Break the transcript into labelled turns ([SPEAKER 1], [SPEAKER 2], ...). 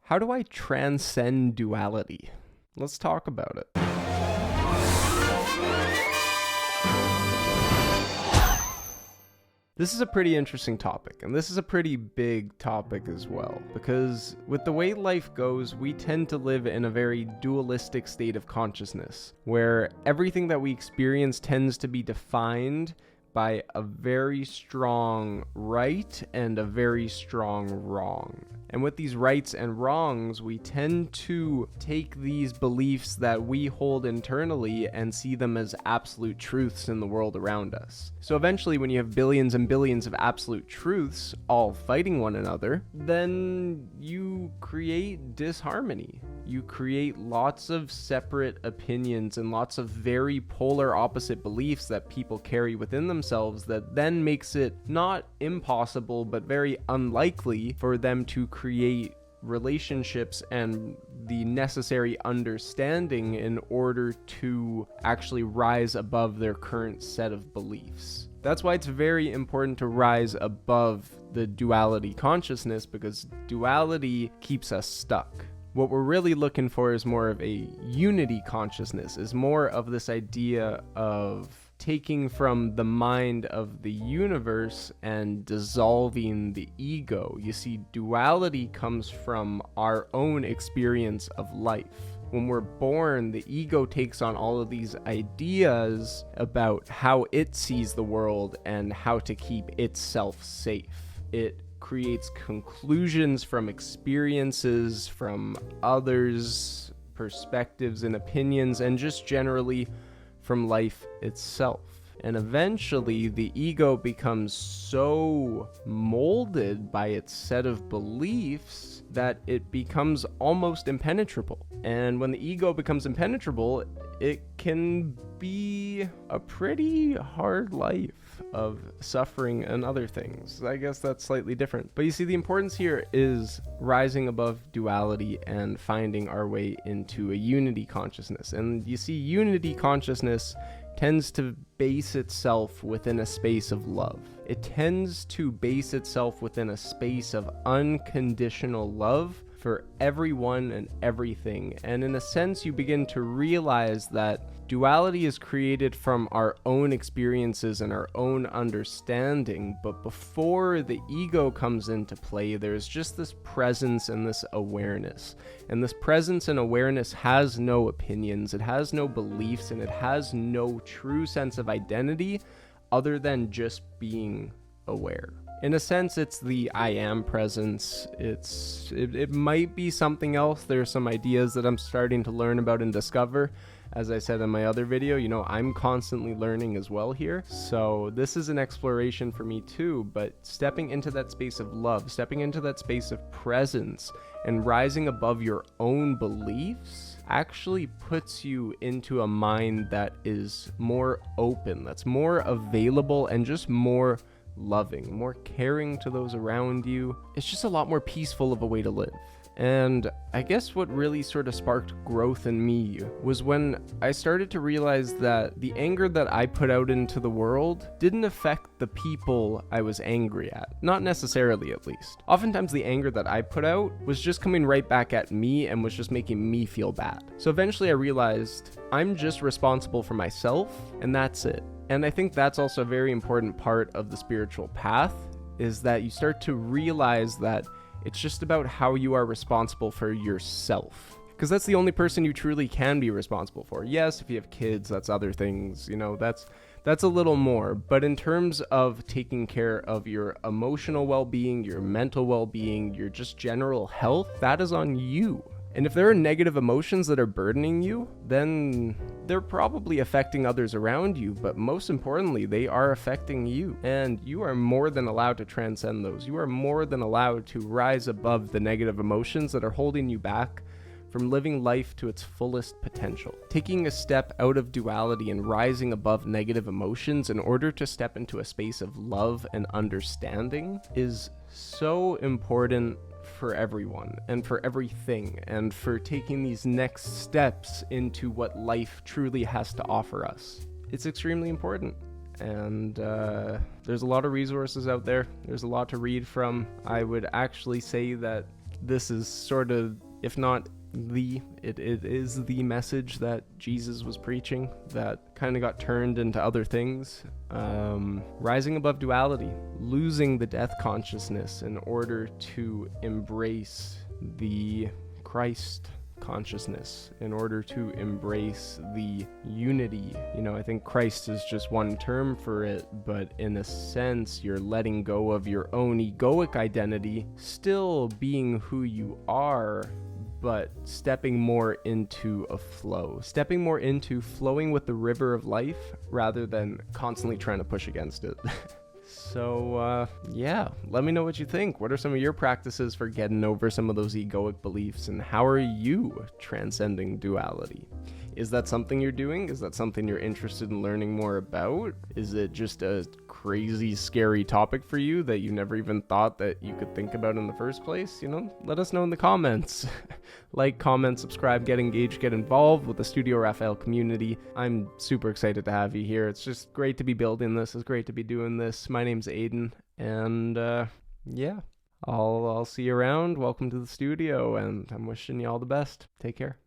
[SPEAKER 1] How do I transcend duality? Let's talk about it. This is a pretty interesting topic, and this is a pretty big topic as well, because with the way life goes, we tend to live in a very dualistic state of consciousness, where everything that we experience tends to be defined by a very strong right and a very strong wrong. And with these rights and wrongs, we tend to take these beliefs that we hold internally and see them as absolute truths in the world around us. So eventually, when you have billions and billions of absolute truths all fighting one another, then you create disharmony. You create lots of separate opinions and lots of very polar opposite beliefs that people carry within themselves that then makes it not impossible, but very unlikely for them to create relationships and the necessary understanding in order to actually rise above their current set of beliefs. That's why it's very important to rise above the duality consciousness, because duality keeps us stuck. What we're really looking for is more of a unity consciousness, is more of this idea of taking from the mind of the universe and dissolving the ego. You see, duality comes from our own experience of life. When we're born, the ego takes on all of these ideas about how it sees the world and how to keep itself safe. It creates conclusions from experiences, from others' perspectives and opinions, and just generally from life itself. And eventually the ego becomes so molded by its set of beliefs that it becomes almost impenetrable. And when the ego becomes impenetrable, it can be a pretty hard life of suffering and other things. I guess that's slightly different. But you see, the importance here is rising above duality and finding our way into a unity consciousness. And you see, unity consciousness tends to base itself within a space of love. It tends to base itself within a space of unconditional love for everyone and everything. And in a sense, you begin to realize that duality is created from our own experiences and our own understanding. But before the ego comes into play, there's just this presence and this awareness. And this presence and awareness has no opinions, it has no beliefs, and it has no true sense of identity other than just being aware. In a sense, it's the I am presence. It might be something else. There's some ideas that I'm starting to learn about and discover. As I said in my other video, I'm constantly learning as well here. So this is an exploration for me too, but stepping into that space of love, stepping into that space of presence, and rising above your own beliefs actually puts you into a mind that is more open, that's more available, and just more loving, more caring to those around you. It's just a lot more peaceful of a way to live. And I guess what really sort of sparked growth in me was when I started to realize that the anger that I put out into the world didn't affect the people I was angry at. Not necessarily, at least. Oftentimes the anger that I put out was just coming right back at me and was just making me feel bad. So eventually I realized I'm just responsible for myself, and that's it. And I think that's also a very important part of the spiritual path, is that you start to realize that it's just about how you are responsible for yourself. Because that's the only person you truly can be responsible for. Yes, if you have kids, that's other things, that's a little more. But in terms of taking care of your emotional well-being, your mental well-being, your just general health, that is on you. And if there are negative emotions that are burdening you, then they're probably affecting others around you, but most importantly, they are affecting you. And you are more than allowed to transcend those. You are more than allowed to rise above the negative emotions that are holding you back from living life to its fullest potential. Taking a step out of duality and rising above negative emotions in order to step into a space of love and understanding is so important for everyone and for everything, and for taking these next steps into what life truly has to offer us. It's extremely important. And there's a lot of resources out there. There's a lot to read from. I would actually say that this is sort of, if not it is the message that Jesus was preaching that kind of got turned into other things. Rising above duality, losing the death consciousness in order to embrace the Christ consciousness, in order to embrace the unity. I think Christ is just one term for it, but in a sense, you're letting go of your own egoic identity, still being who you are, but stepping more into a flow, stepping more into flowing with the river of life rather than constantly trying to push against it. So, yeah, let me know what you think. What are some of your practices for getting over some of those egoic beliefs, and how are you transcending duality? Is that something you're doing? Is that something you're interested in learning more about? Is it just a crazy, scary topic for you that you never even thought that you could think about in the first place? Let us know in the comments. Like, comment, subscribe, get engaged, get involved with the Studio Raphael community. I'm super excited to have you here. It's just great to be building this. It's great to be doing this. My name's Aiden, and yeah, I'll see you around. Welcome to the studio, and I'm wishing you all the best. Take care.